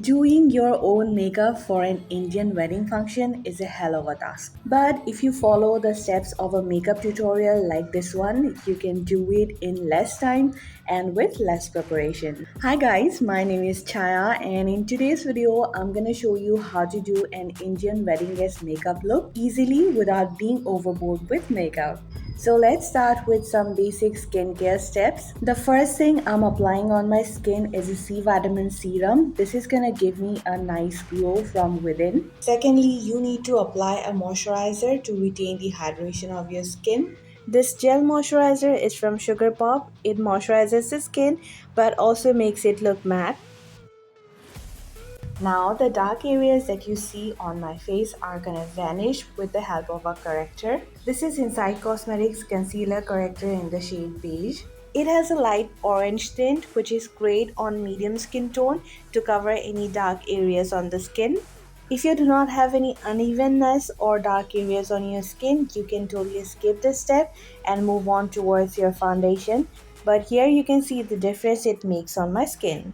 Doing your own makeup for an Indian wedding function is a hell of a task. But if you follow the steps of a makeup tutorial like this one, you can do it in less time and with less preparation. Hi guys, my name is Chaya and in today's video, I'm gonna show you how to do an Indian wedding guest makeup look easily without being overboard with makeup. So let's start with some basic skincare steps. The first thing I'm applying on my skin is a C vitamin serum. This is gonna give me a nice glow from within. Secondly, you need to apply a moisturizer to retain the hydration of your skin. This gel moisturizer is from Sugar Pop. It moisturizes the skin but also makes it look matte. Now the dark areas that you see on my face are gonna vanish with the help of a corrector. This is Inside Cosmetics Concealer Corrector in the shade Beige. It has a light orange tint which is great on medium skin tone to cover any dark areas on the skin. If you do not have any unevenness or dark areas on your skin, you can totally skip this step and move on towards your foundation. But here you can see the difference it makes on my skin.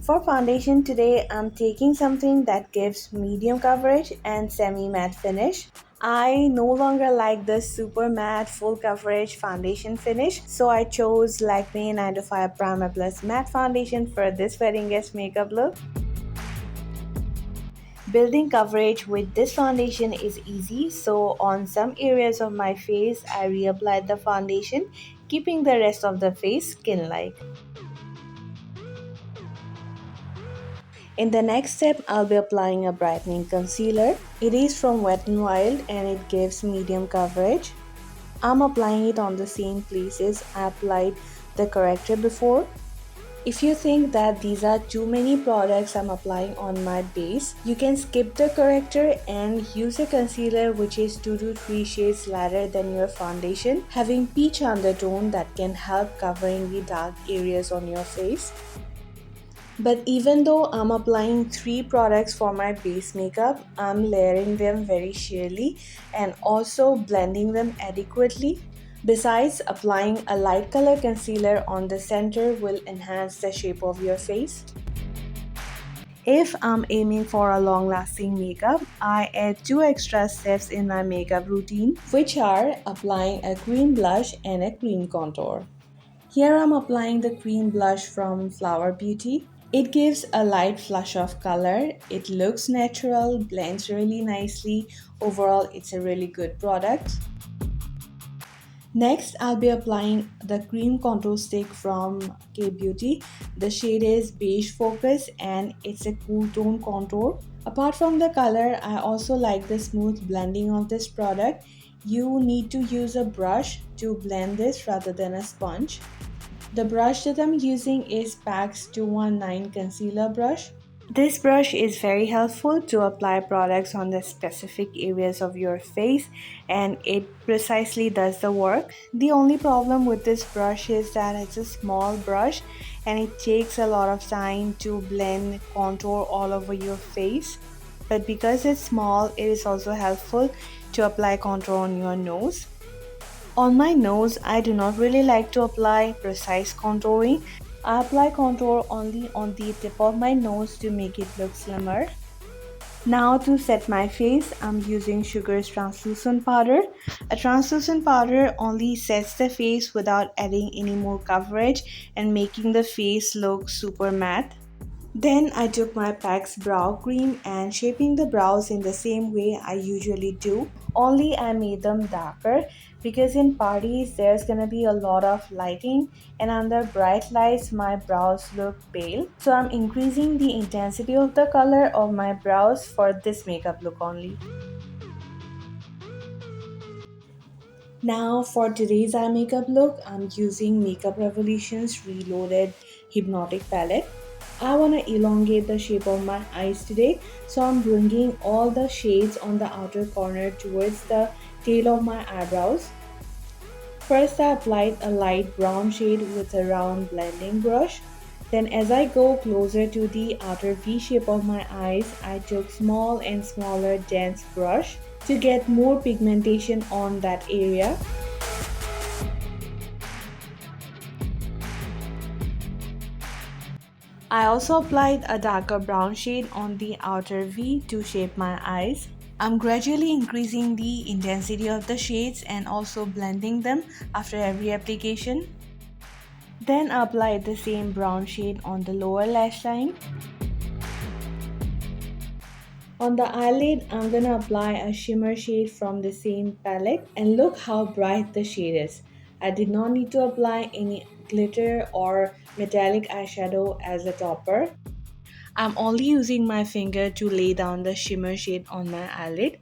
For foundation today, I'm taking something that gives medium coverage and semi-matte finish. I no longer like the super matte full coverage foundation finish, so I chose Lakme 905 Primer+Matte foundation for this wedding guest makeup look. Building coverage with this foundation is easy, so on some areas of my face, I reapplied the foundation, keeping the rest of the face skin-like. In the next step, I'll be applying a brightening concealer. It is from Wet n Wild and it gives medium coverage. I'm applying it on the same places I applied the corrector before. If you think that these are too many products I'm applying on my base, you can skip the corrector and use a concealer which is 2 to 3 shades lighter than your foundation, having peach undertone that can help covering the dark areas on your face. But even though I'm applying 3 products for my base makeup, I'm layering them very sheerly and also blending them adequately. Besides, applying a light color concealer on the center will enhance the shape of your face. If I'm aiming for a long-lasting makeup, I add 2 extra steps in my makeup routine, which are applying a cream blush and a cream contour. Here I'm applying the cream blush from Flower Beauty. It gives a light flush of color. It looks natural, blends really nicely. Overall, it's a really good product. Next, I'll be applying the cream contour stick from K-Beauty. The shade is Beige Focus and it's a cool tone contour. Apart from the color, I also like the smooth blending of this product. You need to use a brush to blend this rather than a sponge. The brush that I'm using is PAX 219 Concealer Brush. This brush is very helpful to apply products on the specific areas of your face and it precisely does the work. The only problem with this brush is that it's a small brush and it takes a lot of time to blend contour all over your face. But because it's small, it is also helpful to apply contour on your nose. On my nose, I do not really like to apply precise contouring. I apply contour only on the tip of my nose to make it look slimmer. Now to set my face, I'm using Sugar's translucent powder. A translucent powder only sets the face without adding any more coverage and making the face look super matte. Then I took my PAX brow cream and shaping the brows in the same way I usually do, only I made them darker because in parties there's gonna be a lot of lighting and under bright lights my brows look pale. So I'm increasing the intensity of the color of my brows for this makeup look only. Now for today's eye makeup look, I'm using Makeup Revolution's Reloaded Hypnotic palette. I want to elongate the shape of my eyes today, so I'm bringing all the shades on the outer corner towards the tail of my eyebrows. First I applied a light brown shade with a round blending brush. Then as I go closer to the outer V shape of my eyes, I took small and smaller dense brush to get more pigmentation on that area. I also applied a darker brown shade on the outer V to shape my eyes. I'm gradually increasing the intensity of the shades and also blending them after every application. Then I applied the same brown shade on the lower lash line. On the eyelid, I'm gonna apply a shimmer shade from the same palette, and look how bright the shade is. I did not need to apply any glitter or metallic eyeshadow as a topper. I'm only using my finger to lay down the shimmer shade on my eyelid.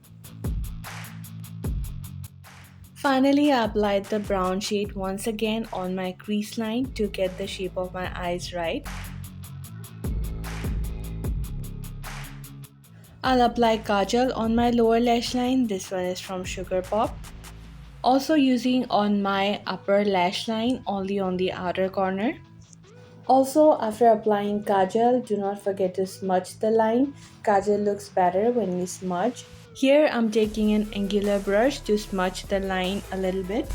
Finally, I applied the brown shade once again on my crease line to get the shape of my eyes right. I'll apply Kajal on my lower lash line. This one is from SuperBrowww. Also using on my upper lash line, only on the outer corner. Also, after applying Kajal, do not forget to smudge the line. Kajal looks better when you smudge. Here I'm taking an angular brush to smudge the line a little bit.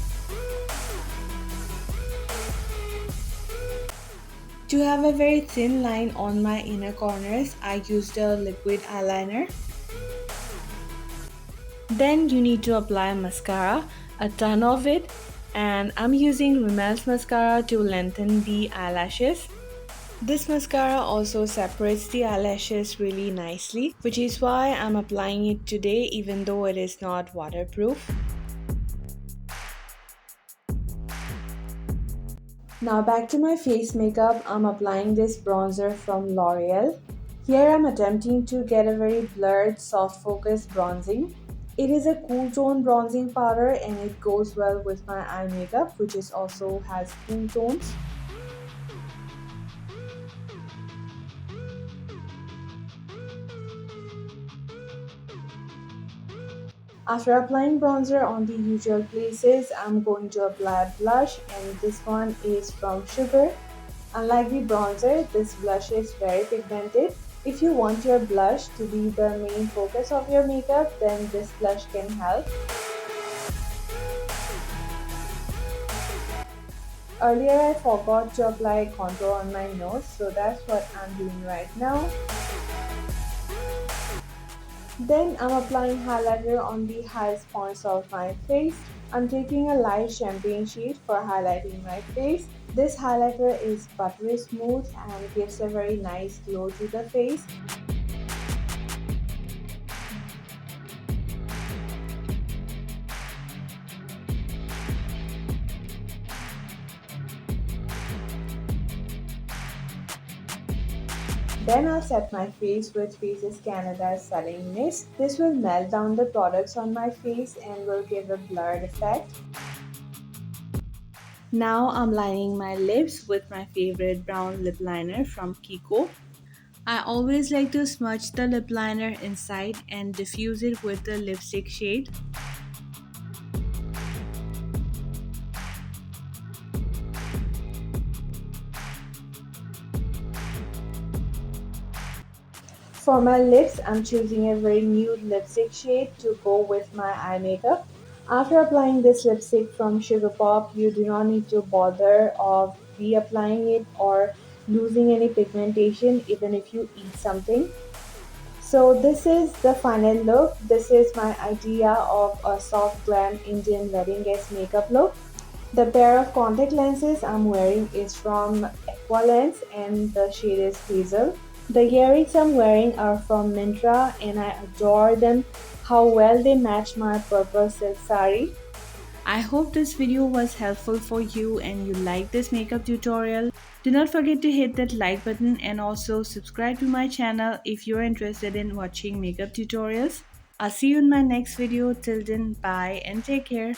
To have a very thin line on my inner corners, I used a liquid eyeliner. Then you need to apply mascara, a ton of it, and I'm using Rimmel's mascara to lengthen the eyelashes. This mascara also separates the eyelashes really nicely, which is why I'm applying it today even though it is not waterproof. Now back to my face makeup, I'm applying this bronzer from L'Oreal. Here I'm attempting to get a very blurred, soft focus bronzing. It is a cool tone bronzing powder and it goes well with my eye makeup, which also has cool tones. After applying bronzer on the usual places, I'm going to apply blush, and this one is from Sugar. Unlike the bronzer, this blush is very pigmented. If you want your blush to be the main focus of your makeup, then this blush can help. Earlier I forgot to apply contour on my nose, so that's what I'm doing right now. Then I'm applying highlighter on the highest points of my face. I'm taking a light champagne shade for highlighting my face. This highlighter is buttery smooth and gives a very nice glow to the face. Then I'll set my face with Faces Canada's Setting Mist. This will melt down the products on my face and will give a blurred effect. Now I'm lining my lips with my favorite brown lip liner from Kiko. I always like to smudge the lip liner inside and diffuse it with the lipstick shade. For my lips, I'm choosing a very nude lipstick shade to go with my eye makeup. After applying this lipstick from SuperBrowww, you do not need to bother of reapplying it or losing any pigmentation even if you eat something. So this is the final look. This is my idea of a soft glam Indian wedding guest makeup look. The pair of contact lenses I'm wearing is from Aqualens and the shade is Hazel. The earrings I'm wearing are from Myntra and I adore them, how well they match my purple silk saree. I hope this video was helpful for you and you liked this makeup tutorial. Do not forget to hit that like button and also subscribe to my channel if you're interested in watching makeup tutorials. I'll see you in my next video. Till then, bye and take care.